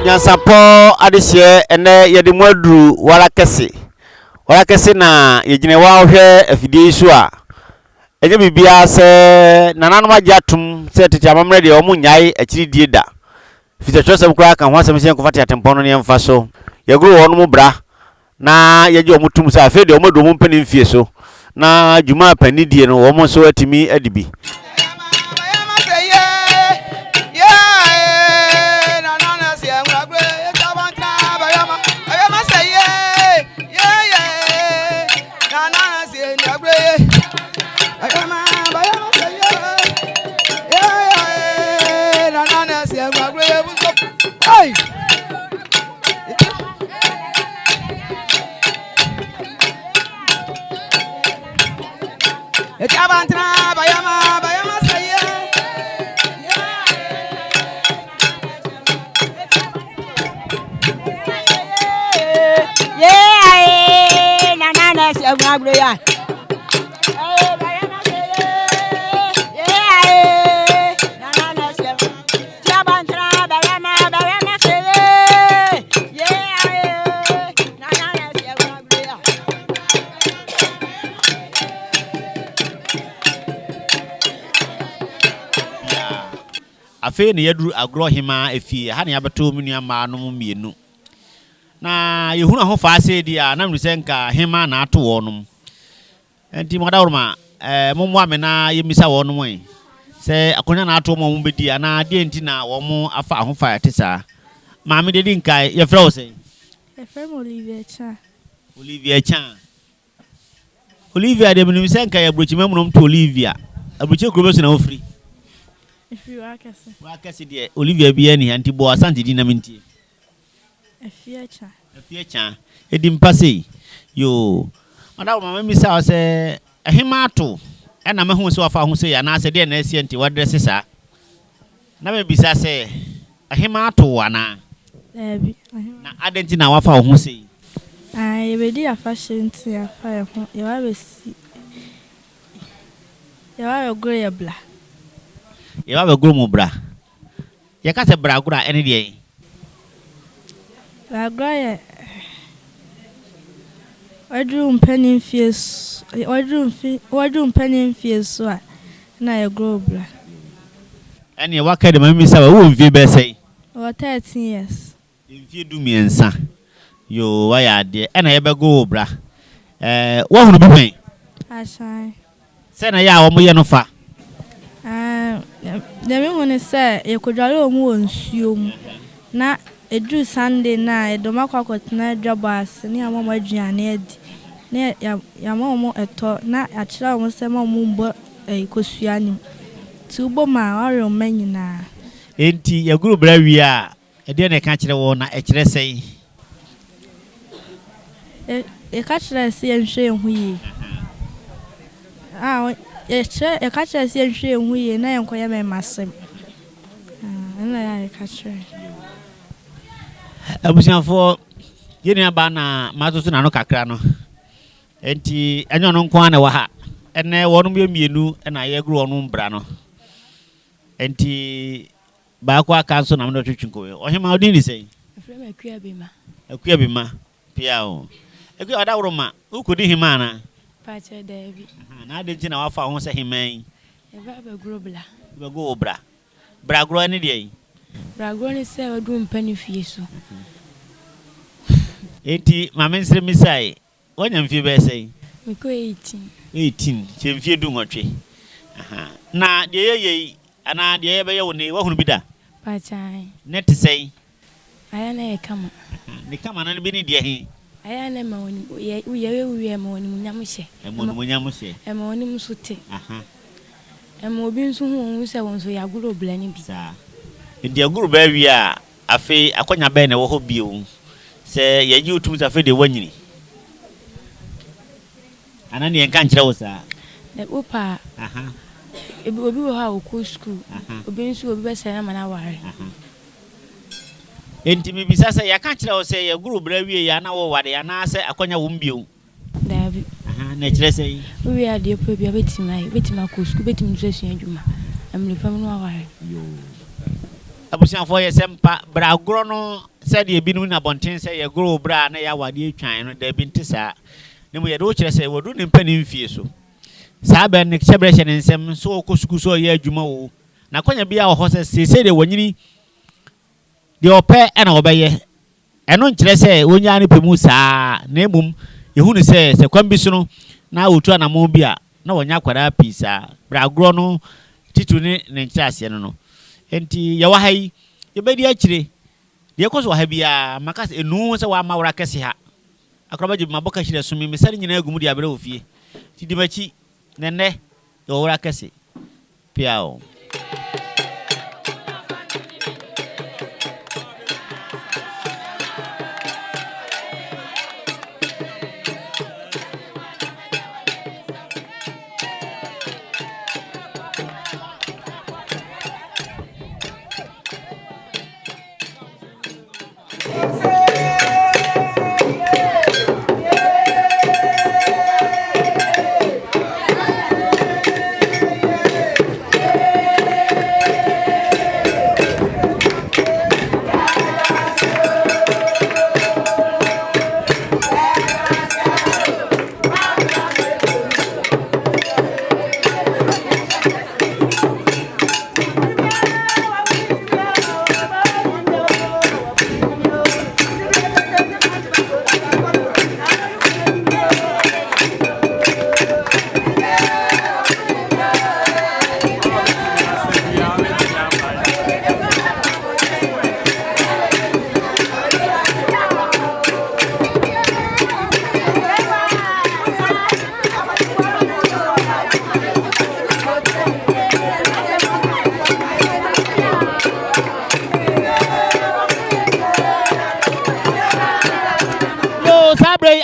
NYANSAPO adehye ene yede mwadru Worakese na yegine wa hwe afidie isu a enye bibia se nananom agyatum se tete amamre de omunyai akiri die da fitachosem kura kan ho asem se nkofate atempon no ne mfa so yeguru wonu mu bra na yeje omutum se afi de omodo mu mpani mfie so na juma pani die no wo mo so atimi adibi afi ne yaduru agro hima efie ha ne abeto munua ma no mienu na yehunu ho fa ase dia na mruse nka hima na ato wonum enti modawroma mommo amena yemisa wonum en se akonya na ato mo bedi ana de enti na wo mo afa ho fa tesa ma me dedi nka ye fra wo se ye fra Olivia de munum se nka ye brochi mamunom to Olivia abrochi krobeso na ofri Worakese de Olivia bia ni anti bo Asante di na minti Afiecha edim pase yo madawo mama misa se ahima ato na mehu se wafa ho se ya na se de na esi anti wadresse sa na me bisa se ahima ato ana na adenti na wafa ho se ye bedi afa shinti afa ho ye wa besi ye wa go ye bla ye wa begro mu bra ye ka se bragoro ene de Bragoro wadrum penny fies wadrum fies so na ye grow bra ene waka de mami sa wo mfie be sei o 13 years mfie du miensa yo wa ya de ene ye be go bra wo hunu bi pen asai se na ya wo mo ye no fa demi hunu se ye kodwale o mu wonsuo mu na edu Sunday na edoma kwakotna dwabas ni amamo aduane adi ne ya mamo eto na akira mo se mamo mbo kosua ni ti ubo ma oro manyina enti ya guru bra wi a ede na ka kire wo na ekire sei ka kire se enhwe hu yi ka kire se enhwe hu yi na enkoya me masem na ya ka kire abusianfo yeni aba na mazoso na no kakra no enti enyo no nko ana wa ha ene wonu mienu na ye gru wonu mbra no enti ba kwa kanso na mdo twetwinko ohima odi ni sei afrema akua bima pia o akua adawro ma ukodi hima na pache davi na adenti na wafa ho se himan e ba begro bla bego bra bragoro ene de Bragoro ni se wadrum pani fie so enti mama nsire misai wonya mfie be sei miko 18 chemfie du ngotwe na de yeye ana de be ye woni wa hunu bida pachai net sei aya na e kama ni kama na bi ni de he aya na ma woni ye ma woni munyamhye e ma woni musote e ma obi nso hu se won so ya guro bla ni bi ndi aguru ba wi a afi akonya be na wo ho bio se yeji utum sa fe de wanyini anani en kan kire wo sa ne opa obi wo ha wo ko school obi nso obi be se na mana ware enti mi bisa se ya kan kire wo se ye guru bra wi ya na wo wade ya na se akonya wo mbio dabi na kire se wi a de po bia betima ko school betim so sua adwuma amle fam no ware abusianfo ye sempa Bragoro no said ye been in abundance, say a grow bra, na ya wadi twan, there been tisa. No, we had watched say, we're doing penny in fear so. Saban celebration and some so couscous ye jumo. Na kwanya be our horses, say they were the ope and obey. And on say, when yani pemusa, name you say, a combisono, now we try na mobia, no one yakwada pizza, Bragoro, Titune, Nenchasiano. And Yawahai, your baby actually. The cause will have Macas and no so one Worakese. Acrobat Maboka should assume me selling in a good abrofi. Tidimachi, Nene, the Worakese. Piao.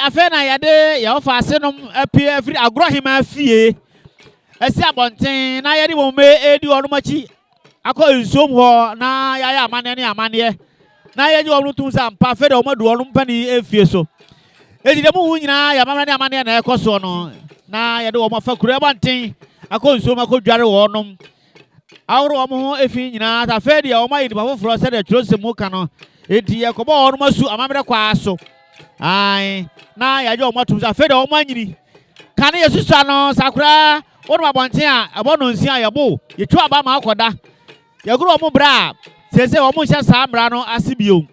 Afena yade ya ofa asenum apie afri agrohima fie esi abonten na yade wo me edi onumachi akọ nsom ho na yaya amane ne amane na yanye wo tum sampa fede wo madu onum pani efie so edi dem hu nyina ya amane ne amane na ekoso no na yade wo mafa kure abonten akọ nsom akọdware wo onum awro wo ho efi nyina ta fede ya wo mayi di bafoforo se de trosemu ka no edi yakobo onumasu amamre kwa so ai na ya jo matum za fede o manyini kan yesusu ano sakura wonu abonten a abono nsia yebo yetu aba ma akoda ye gro mo bra sese o mo hye sa mra no asibio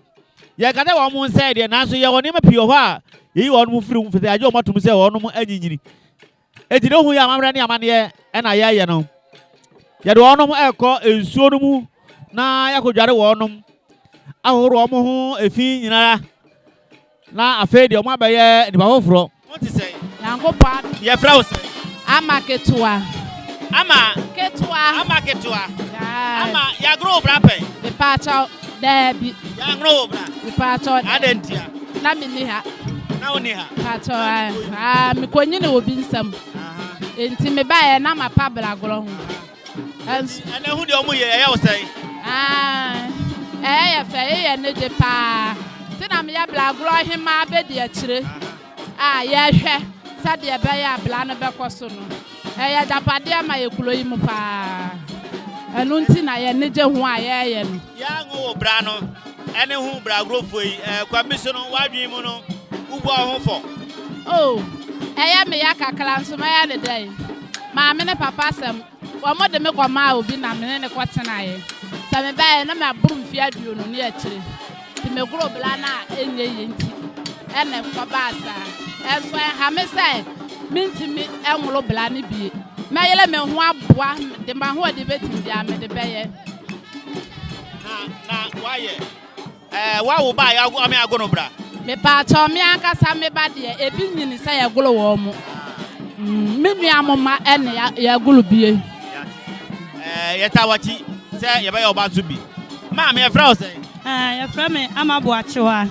ye kade o mo nse de nanso ye woni ma pio ho a yi wonu mu firi mu fete ya jo matum se wonu mu anyinyini edi no hu ya mamra ne amane e na ye no ye de wonu mu ekọ ensuo no mu na yakodware wonu ahoro mo ho efi nyinara na afedi o mabaye ni bafoforo what is say yankopa ye fra say ama ketua ama ya grow bra pen the pacha debi ya grow bra the pacha adentia na mini ha na oni ha pacha me konyi na obi nsam enti me bae na mapa Bragoro ho ene hu de o mu ye ya say ya fe ye ne de pa tina me ya Bragoro hima bedi akire ya hwe sade be ya bla no be koso no ya japade ma ye kulo yi mu pa enu ntina ye ne je ho ye no ya ngo bra no ene hu Bragoro foi kwamiso no wadwi mu no ubo ho fo ya me ya kakra nso ma ya ne dai ma me ne papa sam wo mo de me kwa ma obi na me ne kwatena ye sa me ba na me aburu mfi aduo no ne akire ti me gro bla na enye ye nti ene kwa basa enso ha me sai mintimi enwolo bla ne bie me yele me ho aboa de ma ho de betim dia me de beye na waye wa wo ba ya ame agono bra me pa cho me akasa me ba de ebi nyini sai ya golo wo mo me nua mama ene ya golo bie yeta wachi say ye ba ya oba so bi ma me fra o say ya fra me amaboachewa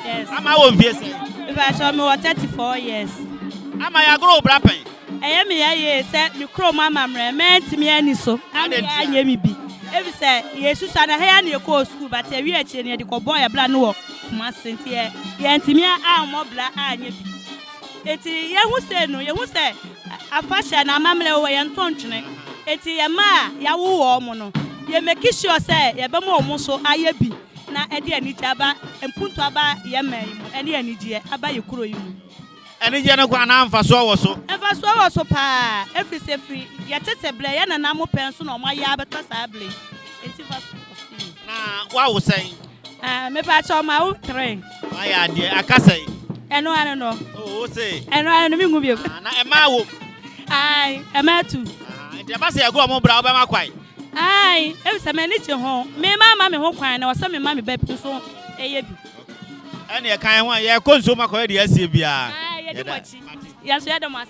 yes ama wo vie say if I show me what 34 years ama ya gro bra pen me ya ye say me kro mama mre mentimi ani so anya mi bi ebi say yesu sana ha na ekọ school but e wi achi ne de ko boy bla no wo kuma senti ye ntimi a mo bla anya bi eti ye hu say no ye hu say afasha na mamle wo ye ntontwene eti ye ma ya wo wo mo no ye make sure say ye be mo so aye bi na edi anije aba empuntu aba ye man mu eni anije aba ye kuro yi mu anije no kwa na amfa so wo so pa every sefri ye tete ble ye na na mo penso na mo ya beto sa ble enti fa so na wa wo sen me pa cho ma wo 3 aya de akasai eno ano no oh say eno ano mi ngu bi na e ma wo ai e ma tu enti aba se go mo bra oba makwai ai e se me ni che ho me ma me ho kwan na wo se me ma me ba pi so eye bi ene e kan ho ye konso makwai de asie bia ai ye di kwachi ya so ya do mas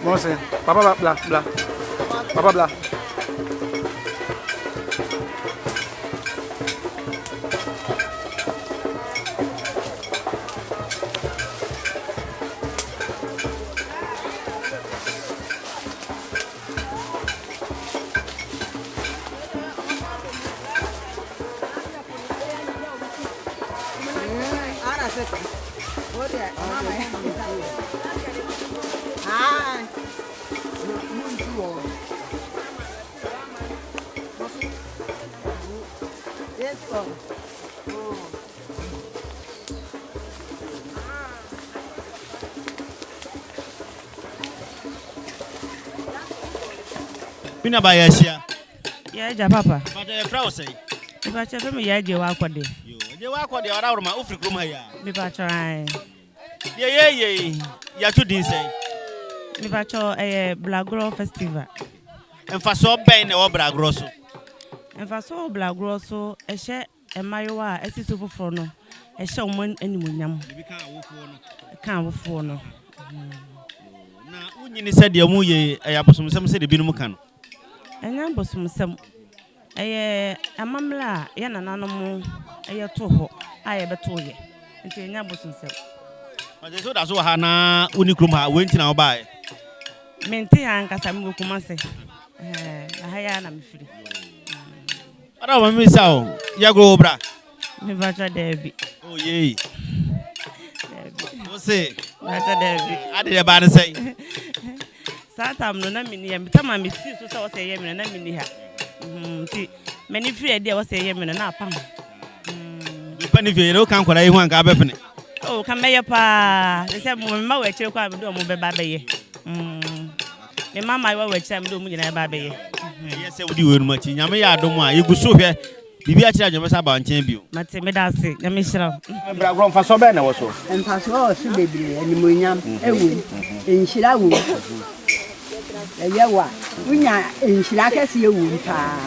Mama say, Papa blah blah. Papa blah. Bina ba ya shia. Ya ja papa. But the crowd say. Ba cha me ya je wa kwade. Yo, je wa kwade ora ma ofri krum ha ya. Me ba cha ai. Ye. Ya tu din say. Me ba cha Bragoro festival. Emfa so ben na o Bragoro so. Emfa so Bragoro so e hye emayowa esiso foforo no. E hye omon animonyam. Bi Kan wofo no. Na unyini se de mu ye ayabosomsem se de binu mu kan. Enya bosomsem. Amamla ya nananom to ho aye beto ye. Nti enya bosomsem. But so da so ha na unikrum ha wenti na obae. Menti ya nkasa mi kuma se. Ha ya na mfiri. Ara ma mi sa o. Ya go bra. Me bacha debi. Oh ye. Say, bacha debi. Ade de ba ne say. Satam no na mini ya mitama mi si so say ye mi na mini ha. Ti many free idea was say ye mi na apam. You pani fe ro kan kwara ihu anka abepene. Oh, kan me pa. They say mo ma we kire kwa me do mo be ba be ye. me mama I wa cham do mu nyina ba be ye yes e wudi wenu machi nyame ya adom a yeguso hwe bibi a kira nyame sa ba nchen bio mate me da se nyame hira Bragoro mfa so be na wo so mfa so so bebre animonyam ewu enhira wo eyewa unya enhira kese ewu mpa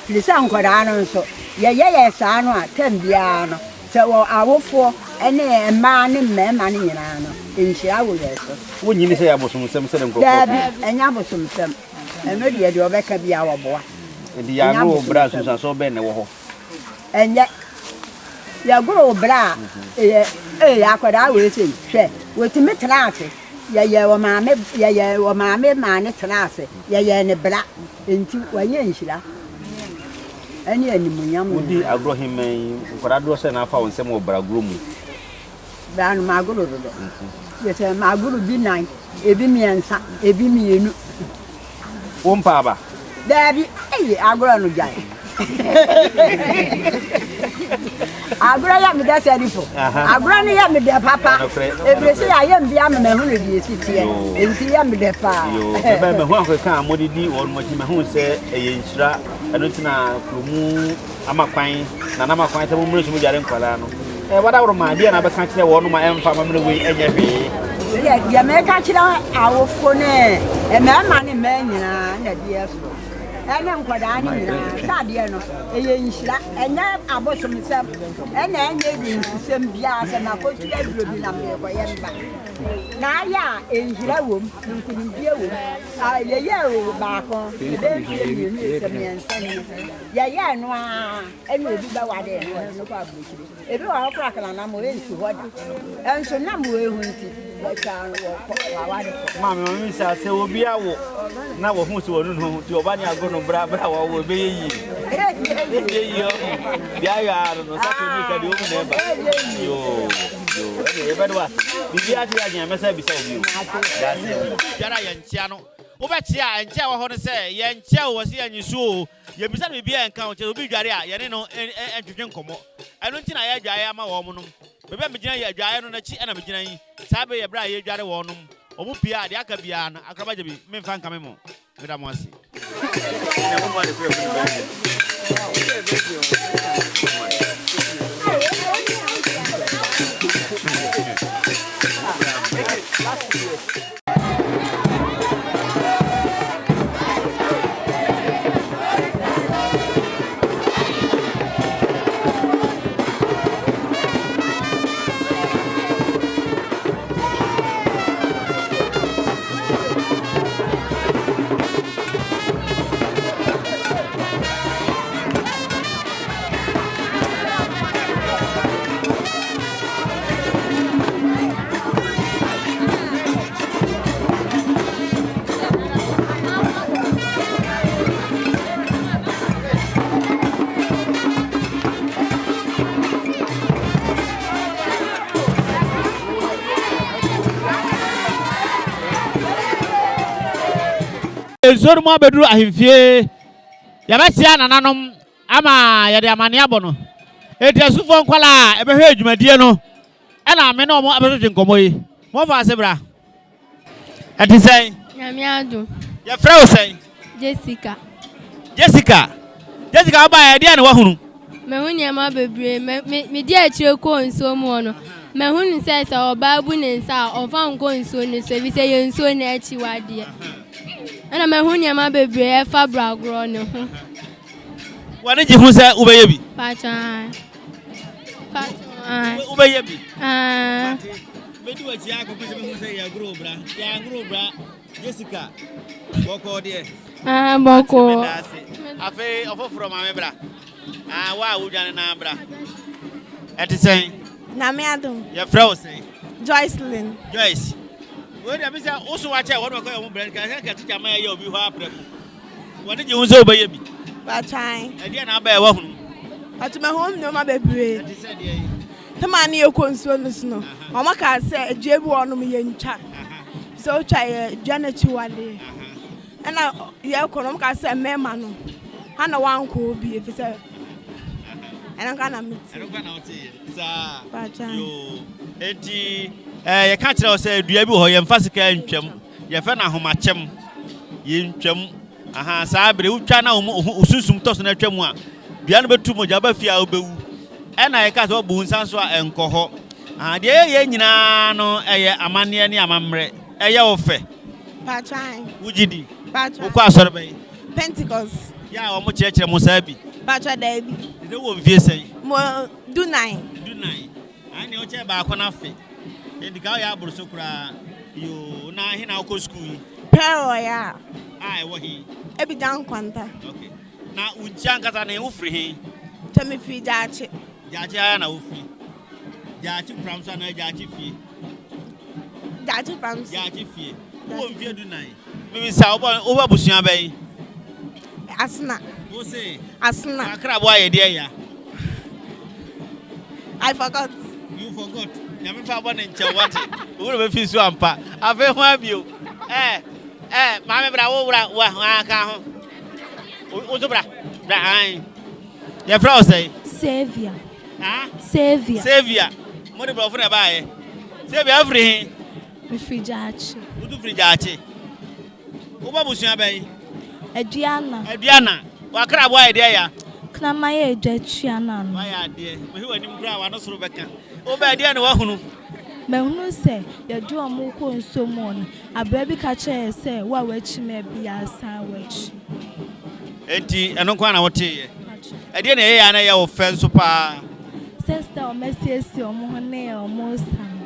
filisa nkwara no so ye saa no a tambia no se wo awofo ene ma ne mmema ne nyina no enhira wo yeso wo nyini se ya bosomsem se dem dabi enya bosomsem eno de obeka bia wo boa ndi ya no bra susan so be na wo ho enye ya goro bra akwara we se hwe wotimi trase ya wo maame ma ne trase ya ne bra enti wanye nhira ani animunyam udi agro himen kwara do se na afa wonsem wo Bragoro mu dan magoro do yete magoro bi nan ebi miensa ebi mienu wo mpa ba dabi agro no jai agro ya me da serifo agro ni ya me de papa ebrese ya ye mbia me hu ne die sitie enti ya me de pa yo be me hu akeka amodidi won mo ti me hu se eye nhira eno tina kromu amakwan na na amakwan te mo mre so mo jare nkwala no wada woro ma bia na be ka kire won ma emfa ma mre we enya hwe ya me ka kire awofo ne me ma ne me nyina na die so ene nkwada ni nyina sade no eye nhira enya abosomsem ene enye bi nsem bia se na ko ti aduro bi na me ko ye mba na ya enhira wom nkunim bia wom ye o ba ko be bi ni se me nsani ye no a ene obi ba wade no ko abukiri ebi wa okra kala na mo entu hoda enso na mo ehu nti wa cha wa wade ma me mi sa se obi awo na wo hu se wonu no ti oba ni ago no bra wo be yi yo bia ya no sa to mi ka di o mu na ba yo e be do wa bibi ati ya nya mesa bi sa obi da se biara ya ntia no wo be tia ntia wo ho no se ya ntia wo se ya nyisu ye bisa no bibi enka o che obi dware a ye ne no entwetwe nkomo eno nti na ya dwaye ama wo mu no bebe me gina ya dwaye no na chi na me gina yi sa be ye bra ye dware wo no omu pia de aka bia na akraba je bi me mfa nka me mo me da mo ase na mo ba de ko Zoro mo beduru ahimfie ya betia nananom ama ya de amane abono etrasufo nkwala ebehwe adwumadie no ena me no mo abeto nkomo yi mo fa asebra ati sei nyame adu ya frɛ sei Jessica ba ya de na wahunu me hunya ma bebre me di akire ko nso mu no me hunu se se oba bu ne nsa ofa nko nso ne so bi se ye nso ne achi wade ana me hunya ma bebre fa Bragoro ne ho wani ji hu se ubeye bi pacha ubeye bi Medi wa chia ko pese me say ya gro bra Jessica boko de boko afi ofoforo ma me bra wa wudwane na bra eti sen na me adom ya frau sen Joyce we dey bisa usu wa che won ko yo bra ka teacher ma ya obi ho apreko woni ji hu se obaye bi ba try e dia na ba e wa hunu atuma hom no ma bebre eti sen de yi tema na yekonsuo no no o maka se adwebu onum ye ntwa so twa ye dwana chiwale ana ye konom ka se mema no ha na wanko obi efise ana kana miti ana kana oti sa pacha yo enti ye ka kire o se dua bi ho ye mfa sika ntwam ye fe na ahomachem yintwam aha saa bere utwa na ususum toso na twam a bia no betu mo jaba fia obewu ena ye ka so bu nsan so a enkoho aha de ye nyina no eye amane ne amamre eye ofe Patran. ujidi Patran. ukwa asore be Pentecost. ya o mo cheche mo sabi Patran David. de wo mfie sei Mo do 9. ani o che ba ko na fe edika ya aburu so kura yo na he na ko school yi Pero ya. ai wo hi Ebi dan kwanta. okay na unja nkata na ufri he Temi fi jache. jache ya na ufri jache pramsa na jache fie Jache pams. jache fie wo mfie du nan bibi sa wo busua ben Asna. wo say Asna. akra bo aye de ya I forgot. you forgot na me fa bo na nche what wo be fi so ampa afa ho abio ma me bra wo wa ka ho wo so bra ai ya fra o say Savior. ah Savior. mo de bra fo na ba ye Savior every Refrigerator. wo du frijache wo ba busua ben Adriana. wa kra bo aye de ya Knamaye Adriana. wa ya de me hi wani mkra wa no soro beka wo ba de na wa hunu Mehunu se yadu omo ko nsomo no abrabi ka che se wa wachi me bia san wachi. enti eno kwa na wote ye ade na ye ya na ye wo fe so pa Sister o mesiesi omo ho ne omo san.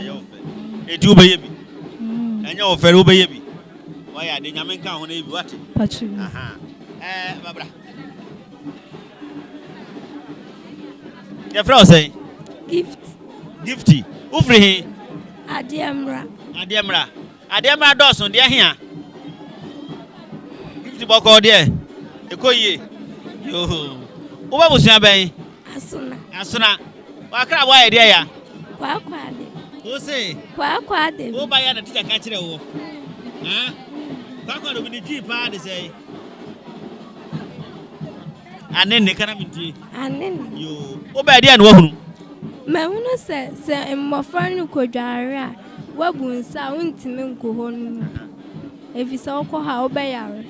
ye wo fe enti wo be ye bi enya wo fe wo be ye bi wa ya de nyame nka ho na bi wate Pachu. aha babra ye fra o say gifty ufri he Adiemra dosun de hia gifty boko de ekoyie yo wo ba busua ben asuna wa kra bo aye de ya Kwakwade. wo say Kwakwade. wo ba ya na teacher ka kire wo kwakwade bi ni ji pa de say anene kana minti yo wo ba de na wo hunu Mehunu se mmofra no kodware a wabunsa untimi nkoho no efisa okoha obeyare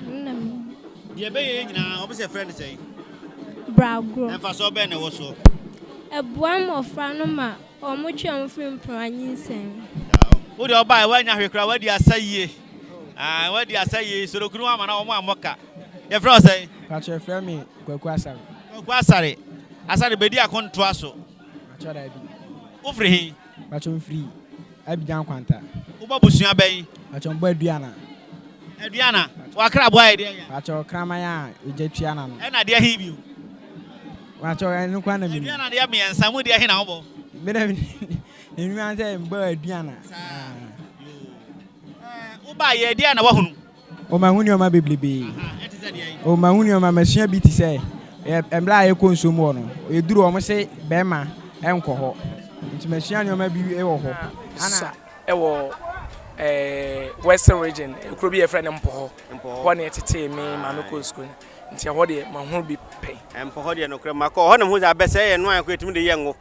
nnam ye be ye nyina obese friend say Bragoro emfa so be na wo so ebua mmofra no ma omutwe omfiri mpanyin sen wo de oba wa nya hwekra wa di asaye wa di asaye so dokunu ama na omo amoka ye friend say Pacho friend me kwaku asare bedi akonto aso Pacho da bi wo free he Pacho free Abidjan kwanta wo ba busua ben Pacho mbo aduana wa kra bo aye de ya Pacho kramaya ejetwa na no e na de he bi Pacho enu kwa na mi aduana de me ensa mu de he na wo me na enu an say mbo aduana wo ba ye de na wa hunu o ma huni o ma beblebe o ma huni o ma masua bi ti say embla ye ko nsomo no eduru o mo se bema enkoho nti masua ne o ma bi e wo ho ana ewo western region ekro bi ye friend mpoho ho na etete me ma no ko school nti ho de ma hu bi pen mpoho de no kra ma ko ho na hu za bese ye no an ko etimi de ye ngo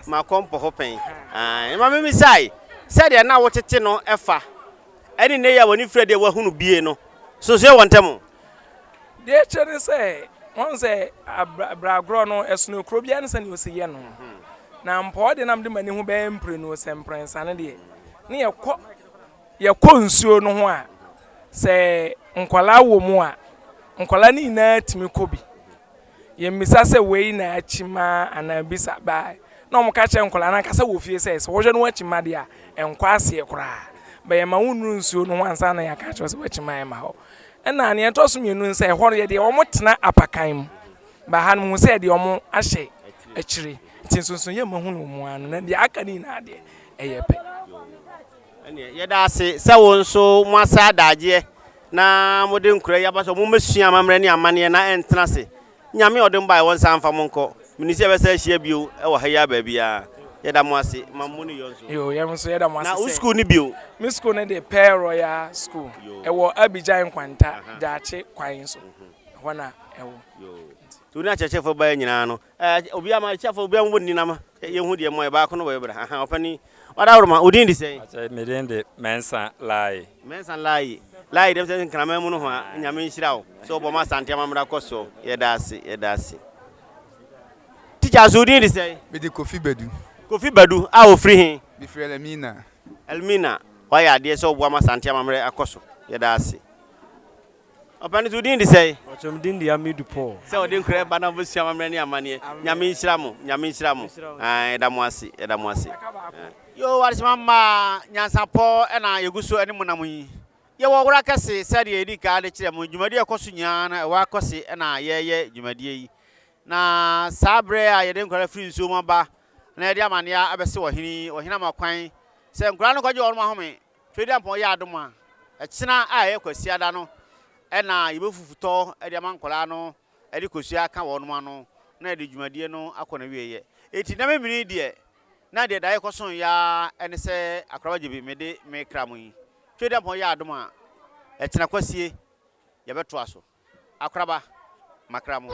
ma ko mpoho pen ma me misai se de na wo tete no efa eni ne ya woni frede wa hunu bie no so se wontemo de chere se won se Bragoro no esno kro bia ne se ne ose ye no na mpoho de nam de mani hu be mpre no se mprensa ne de ne ye ko nsuo no ho a se nkwala wo mu a nkwala ni na timi kobi ye misa se wei na achima anabisa ba na omo ka che nkwala na kasa wo fie se wo hwe no achima de a enkwa ase kura ba ye ma wonu nsuo no ho ansa na ya ka che se wo achima ye ma ho na ne to so mienu se ho ye de omo tena apakan mu ba ha no se de omo ahye akiri tinsunsun ye ma hunu mu anu na de aka ni na de eyepe ye da se wo nso mo asa daje na mode nkura ya ba so mo mesua mamre ne amane na entena se nyame odem bai won san fa monko minisi be sa hia bio e wo ha ya ba bia ye da mo ase mammo ni yonso yo ye nso ye da mo ase na school ni bio mi school ne de Pero ya school e wo Abibirem kwanta jaache kwan so hona e wo to na cheche fo ba nyina no obi ama chefo obi am woni na ma ye hu de mo e ba ko no bo bra opani wada woro ma odin di sei medende mensa lai lai dem se nkrama mu no ho a nyame nhyira wo so bo ma Asante amamra koso ye dase teacher so din say be de Kofi Badu a o free hin be free Elmina why ade so bo ma Asante amamra akoso ye dase Open to din say ochom din dia Amidu Paul say o din kure bana bo sia amamra ni amane nyame nhyira mo eda mo ase yo waris mama NYANSAPO na yeguso ani munam yi ye wo Worakese said ye di ka de kire mo dwumadi ekoso nya na wa akose na ye dwumadi yi na sabre a ye de nkora free nso mo ba na ye de amane a abese wo hina makwan se nkora no kwaje wo mo ahome twedi ampon ye adom a ekina a ye kwasi ada no na ye befufuto e de amankora no e de kosua ka wo no ano na de dwumadi no akona wieye eti na memini de na de dai koson ya ene se akraba jibi mede Macrame yi twedi ampon ye adom a ekina kwasie ye beto aso akraba Macrame